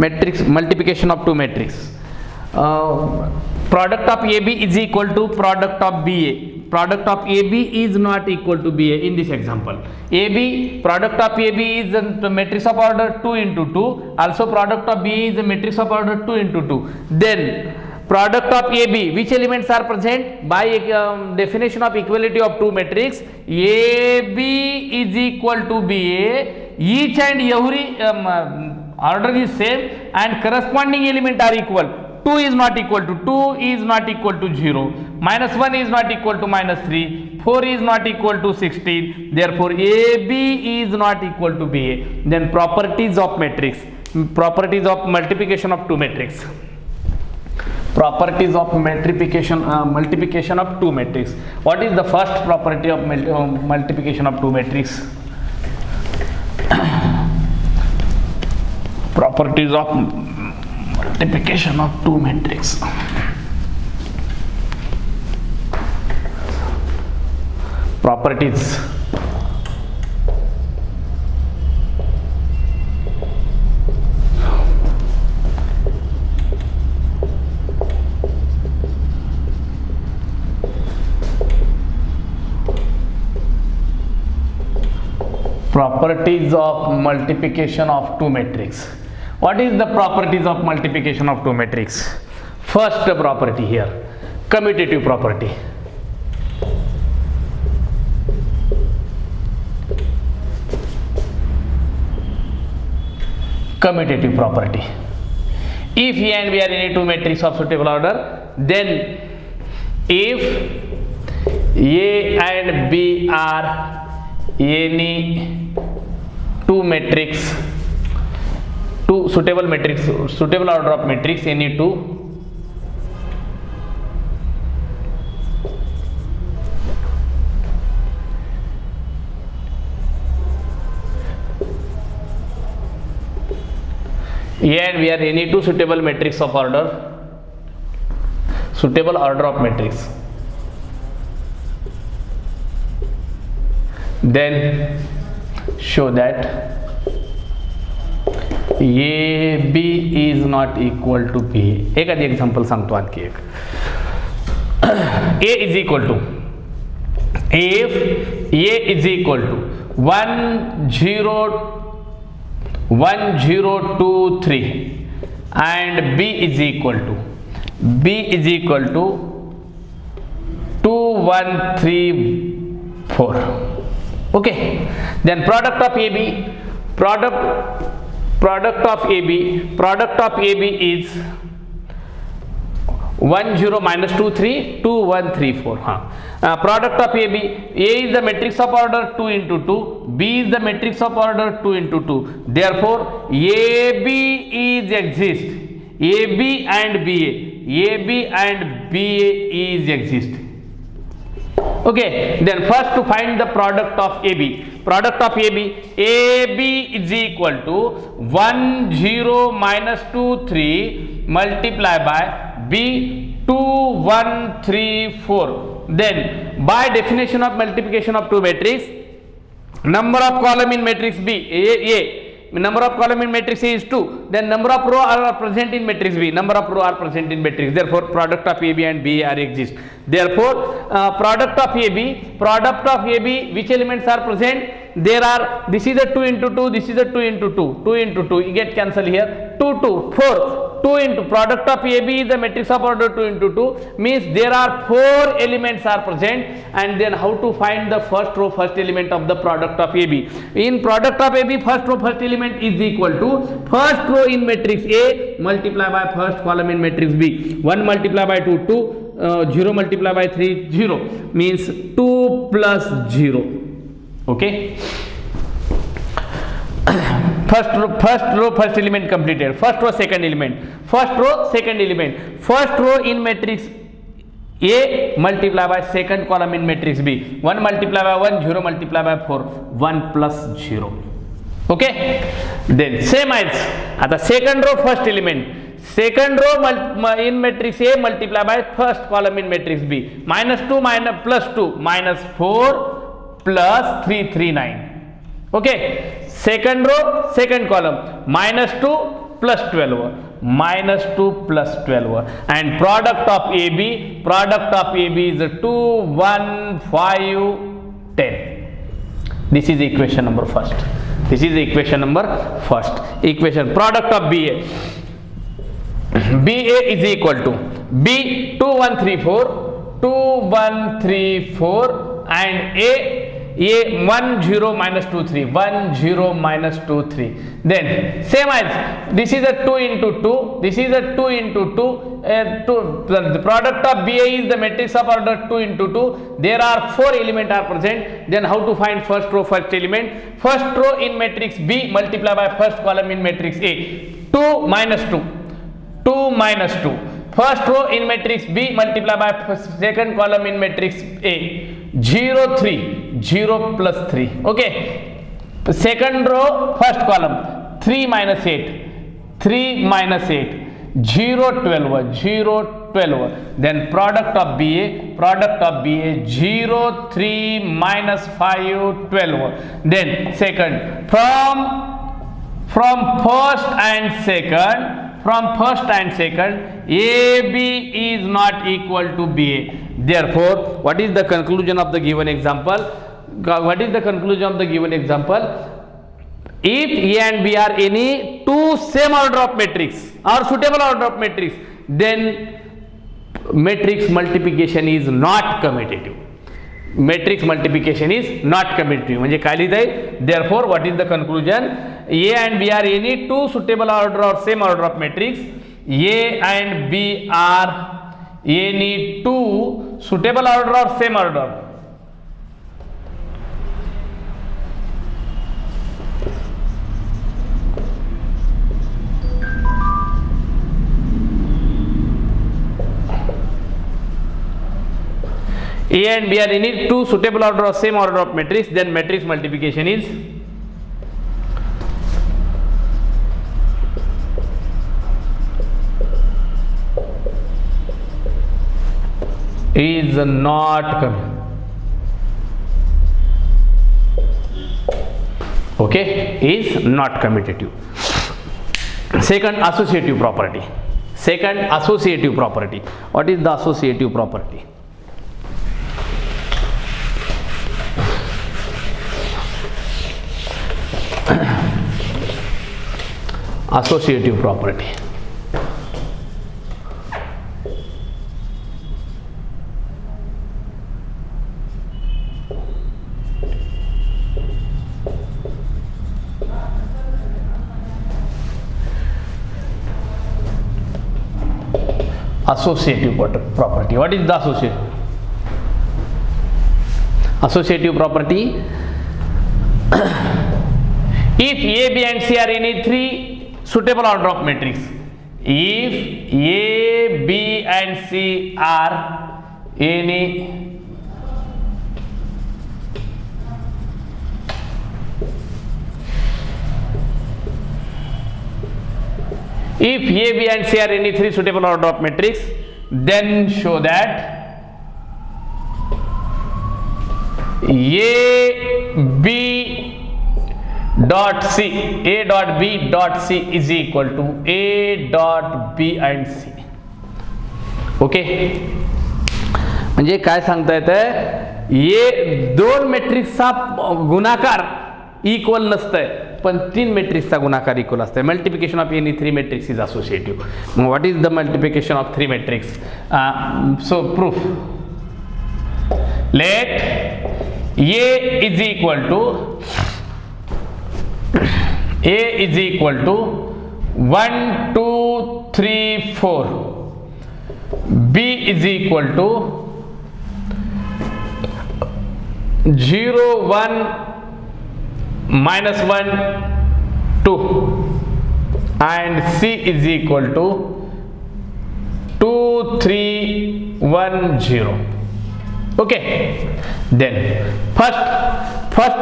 matrix multiplication of two matrix. Product of AB is equal to product of BA. Product of AB is not equal to BA in this example. AB, product of AB is the matrix of order 2 into 2. Also product of BA is the matrix of order 2 into 2. Then product of AB, which elements are present? By definition of equality of two matrix, AB is equal to BA. Each and every order is same and corresponding element are equal. 2 is not equal to 2 is not equal to 0, minus 1 is not equal to minus 3, 4 is not equal to 16, therefore AB is not equal to BA. Then properties of matrix, properties of multiplication of two matrix. Properties of multiplication of two matrix. What is the first property of multiplication of two matrix? Properties of multiplication of two matrix. Properties. Properties of multiplication of two matrix. What is the properties of multiplication of two matrix? First property here, commutative property. Commutative property. If A and B are any two matrix of suitable order, then if A and B are any two matrix, two suitable matrix, suitable order of matrix, any two, A and B are any two suitable matrix of order, suitable order of matrix, then show that AB is not equal to BA. एक आधी example सांगतो आणखी एक. A is equal to, if A is equal to 1,0,2,3 and B is equal to 2,1,3,4. Okay, then product of AB, product of AB is 1 0 minus 2 3 2 1 3 4. Product of AB, A is the matrix of order 2 into 2, B is the matrix of order 2 into 2. Therefore AB is exist, AB and BA is exist. Okay, then first to find the product of AB. Product of AB is equal to 1 0 minus 2 3 multiply by B 2 1 3 4. Then by definition of multiplication of two matrix, number of column in matrix B, A, number of column in matrix A is 2, then number of row are present in matrix B, number of row are present in matrix, therefore product of AB and BA are exist. Therefore product of AB, which elements are present? There are, this is a 2 into 2, this is a 2 into 2, 2 into 2, you get cancel here, 2 2 4, 2 into product of AB is the matrix of order 2 into 2, means there are 4 elements are present. And then how to find the first row first element of the product of AB? In product of AB, first row first element is equal to first row in matrix A multiply by first column in matrix B. 1 multiply by 2 2, 0 multiply by 3 0, means 2 plus 0. Okay, first row first element completed. First row second element, first row second element, first row in matrix A multiply by second column in matrix B. 1 multiply by 1, 0 multiply by 4, 1 plus 0. Okay, then same as at the second row first element, second row in matrix A multiply by first column in matrix B. Minus 2 minus plus 2, minus 4 plus 3 3 9. Okay, second row second column, minus 2 plus 12, minus 2 plus 12, and product of AB is 2, 1, 5, 10. This is equation number first. Equation product of BA is equal to B 2 1 3 4 2 1 3 4 and A 1 0 minus 2 3 1 0 minus 2 3. Then same as this is a 2 into 2, this is a 2 into 2, the product of BA is the matrix of order 2 into 2. There are 4 elements are present. Then how to find first row, first element? First row in matrix B multiply by first column in matrix A. 2 minus 2, 2 minus 2. First row in matrix B multiply by second column in matrix A. 0 3, 0 plus 3. Okay, second row first column 3 minus 8, 3 minus 8, 0 12, 0 12. Then product of BA 0 3 minus 5 12. Then second from first and second AB is not equal to BA. Therefore, what is the conclusion of the given example? If A and B are any two same order of matrix or suitable order of matrix, then matrix multiplication is not commutative. म्हणजे काय लिहित आहे? Therefore, what is the conclusion? A and B are any two suitable order or same order of matrix. A and B are any two suitable order or same order. A and B are any two suitable order or same order of matrix, then matrix multiplication is not coming. Okay, is not commutative. Second, associative property. What is the associative property? Associative property. Associative property. What is the associative property? If A, B and C are any three suitable order of matrix, if A, B and C are any three suitable order of matrix, then show that A, B dot C, A dot B dot C is equal to A dot B and C. Okay, म्हणजे काय सांगता येतं, ये दोन मॅट्रिक्सचा गुणाकार equal नसतंय, पण तीन मॅट्रिक्सचा गुणाकार इक्वल असतंय. Multiplication of any three matrix is associative. मग what is the multiplication of three matrix? So proof, let A is equal to 1 2 3 4, B is equal to 0 1 minus 1 2, and C is equal to 2 3 1 0. Okay, then first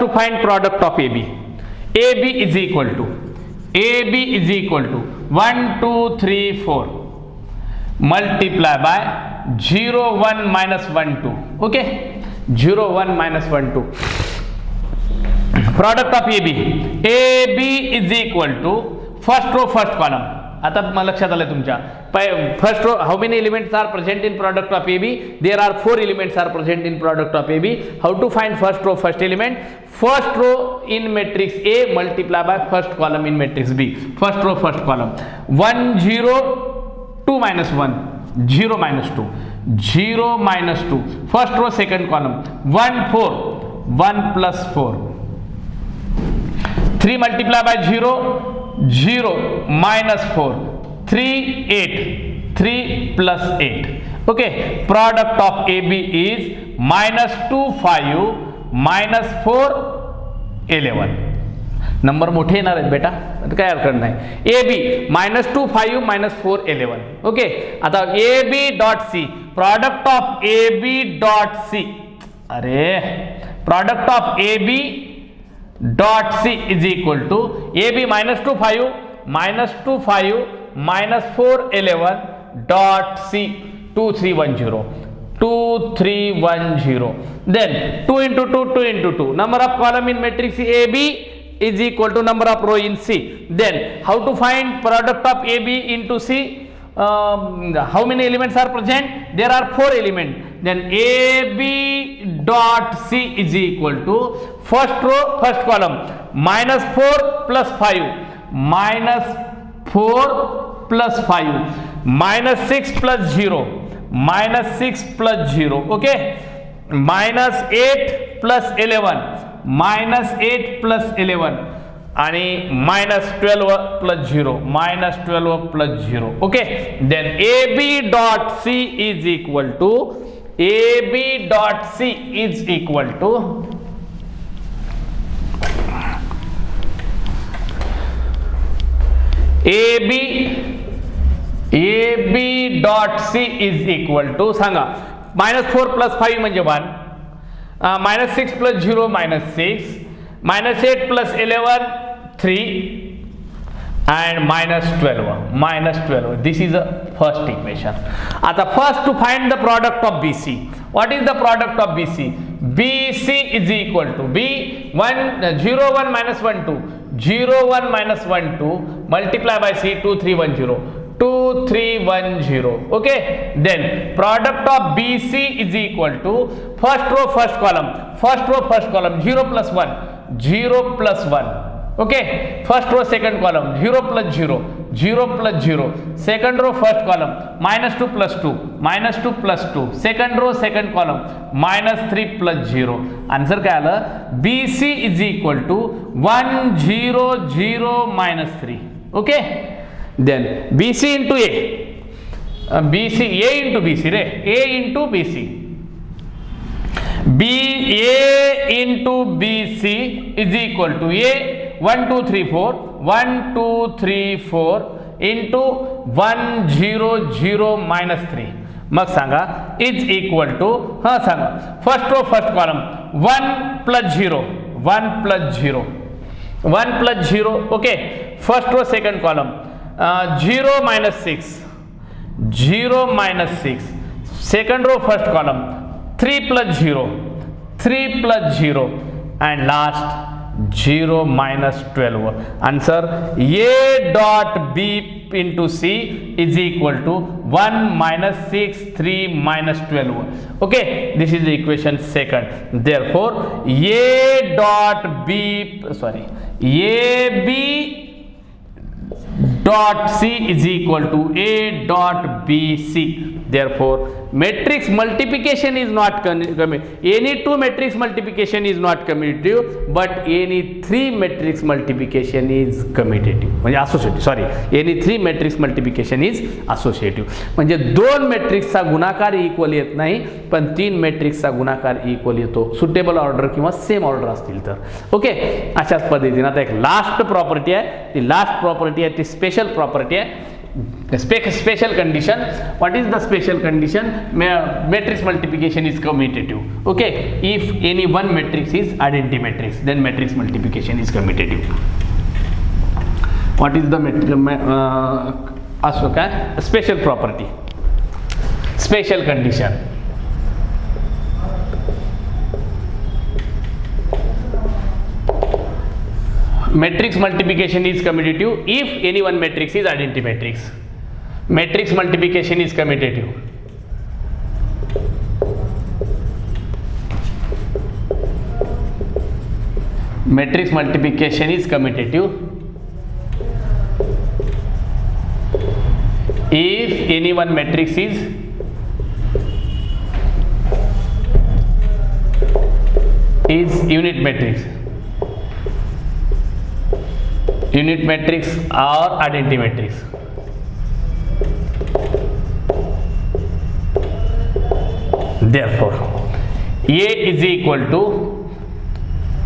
to find product of AB. AB is equal to 1 2 3 4 multiply by 0 1 minus 1 2. Okay, 0 1 minus 1 2. Product of AB is equal to first row first column. आता मला लक्षात आलं तुमच्या first row how many elements are present in product of AB. There are 4 elements are present in product of AB. How to find first row first element. First row in matrix A multiply by first column in matrix B. First row first column 1 0 2 minus 1 0 minus 2 0 minus 2. First row second column 1 4 1 plus 4. 3 multiply by 0 0 minus 4 3 8 3 plus 8. Okay, product of AB is minus 2 5 minus 4 11. Number मोठे येणार आहेत बेटा, काय हरकत नाही. AB -2 5 -4 11. Okay, आता AB dot C, product of AB dot C, अरे product of AB dot C is equal to AB -2 5 -2 5 -4 11 dot C 2 3 1 0 2 3 1 0. Then 2 into 2 2 into 2. Number of column in matrix AB is equal to number of row in C. Then how to find product of AB into C? How many elements are present? There are 4 elements. Then AB dot C is equal to first row first column -4 plus 5 -4 plus 5 -6 plus 0 -6 plus 0. Okay, -8 plus 11 -8 plus 11 आणि -12 plus 0 -12 plus 0. Okay, then AB dot C is equal to AB dot C is equal to AB dot C is equal to Sanga -4 plus 5 म्हणजे 1, -6 plus 0 -6, -8 plus 11 3 and -12. This is the first equation. आता first to find the product of BC. What is the product of BC? BC is equal to B 1 0 1 -1 2 0 1 -1 2 multiply by C 2 3 1 0 2 3 1 0. Okay, then product of BC is equal to first row first column 0 plus 1 0 plus 1. Okay, first row second column 0 plus 0 0 plus 0. Second row first column -2 plus 2 -2 plus 2. Second row second column -3 plus 0. Answer काय आलं? BC is equal to 1 0 0 -3. Okay, then BC into A, BC A into BC रे, A into BC, B A into BC is equal to A 1 2 3 4 1 2 3 4 into 1 0 0 -3. मग सांगा is equal to सांगा first row first column 1 plus 0 1 plus 0 1 plus 0. Okay, first row second column 0 -6 0 -6. Second row first column 3 plus 0 3 plus 0 and last 0 -12. Answer A dot B into C is equal to 1 -6 3 -12. Okay, this is the equation second. Therefore A dot B AB dot C is equal to A dot BC. Therefore matrix multiplication is not any 2 matrix multiplication is not commutative, but any 3 matrix multiplication is commutative. म्हणजे associative. any 3 matrix multiplication is associative. म्हणजे 2 मॅट्रिक्सचा गुणाकार equal येत नाही, पण 3 मॅट्रिक्सचा गुणाकार equal येतो सुटेबल ऑर्डर किंवा सेम ऑर्डर असतील तर. ओके, अशाच पद्धतीने आता एक लास्ट प्रॉपर्टी आहे, ती लास्ट प्रॉपर्टी आहे ती स्पेशल प्रॉपर्टी आहे. Special condition. What is the special condition? Matrix multiplication is commutative. Okay, if any one matrix is identity matrix, then matrix multiplication is commutative. What is the special property, special condition? matrix multiplication is commutative if any one matrix is identity matrix. Matrix multiplication is commutative. Matrix multiplication is commutative if any one matrix is unit matrix or identity matrix. Therefore, A is equal to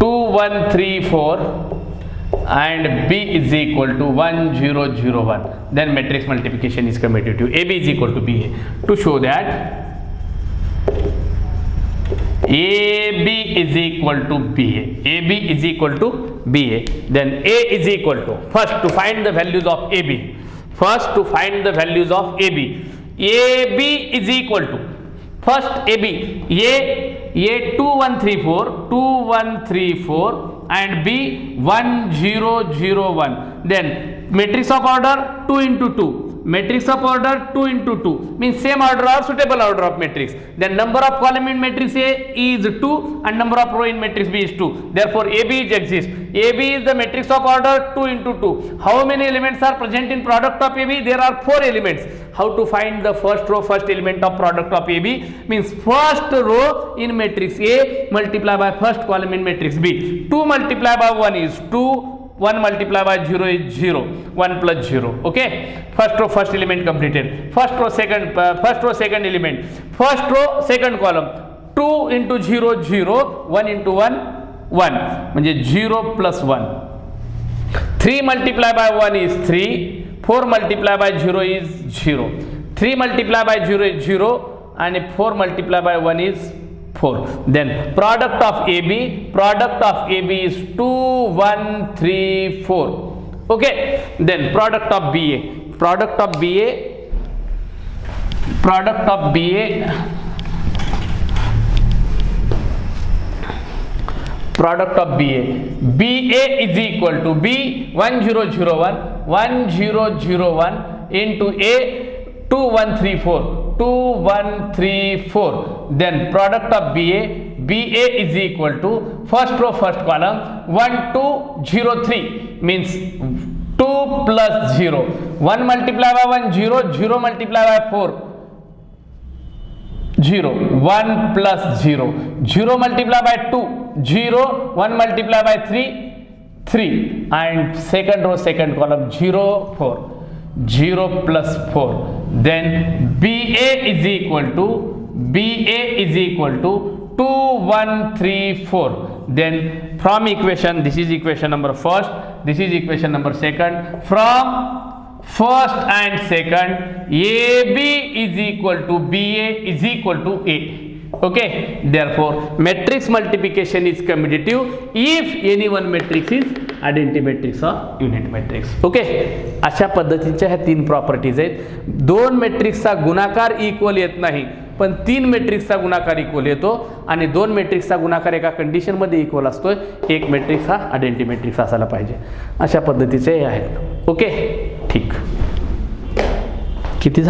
2 1 3 4 and B is equal to 1 0 0 1. Then matrix multiplication is commutative. AB is equal to BA. To show that AB is equal to BA, AB is equal to BA, then A is equal to, first to find the values of AB, AB is equal to, first AB, A 2 1 3 4 and B 1 0 0 1. Then matrix of order 2 into 2. Matrix of order 2 into 2 means same order or suitable order of matrix. Then number of column in matrix A is 2 and number of row in matrix B is 2. Therefore, AB exists. AB is the matrix of order 2 into 2. How many elements are present in product of AB? There are 4 elements. How to find the first row, first element of product of AB? Means first row in matrix A multiply by first column in matrix B. 2 multiply by 1 is 2. 1 multiply by 0 is 0, 1 plus 0. Okay, first row first element completed. First row second element, first row second column, 2 into 0 0, 1 into 1 1 म्हणजे 0 plus 1. 3 multiply by 1 is 3, 4 multiply by 0 is 0, 3 multiply by 0 is 0 and 4 multiply by 1 is 4. Then product of AB is 2 1 3 4. Okay, then product of BA BA is equal to B 1001 into A 2134. Then product of BA is equal to first row first column 1203 means 2 plus 0. 1 multiply by 1 0, 0 multiply by 4 0, 1 plus 0, 0 multiply by 2 0, 1 multiply by 3 3 and second row second column 0 4, 0 plus 4. Then BA is equal to 2134. Then from equation, this is equation number first, this is equation number second. From first and second, AB is equal to BA is equal to A. Okay, therefore matrix multiplication is commutative if any one matrix is identity matrix or unit matrix. Okay, अशा पद्धतीच्या ह्या 3 properties आहेत. 2 मॅट्रिक्सचा गुणाकार equal येत नाही, पण 3 मॅट्रिक्सचा गुणाकार इक्वल येतो आणि 2 मॅट्रिक्सचा गुणाकार एका कंडिशन मध्ये इक्वल असतोय. एक मॅट्रिक्स हा आयडेंटिटी मॅट्रिक्स असायला पाहिजे. अशा पद्धतीचे हे आहेत. ओके, ठीक. किती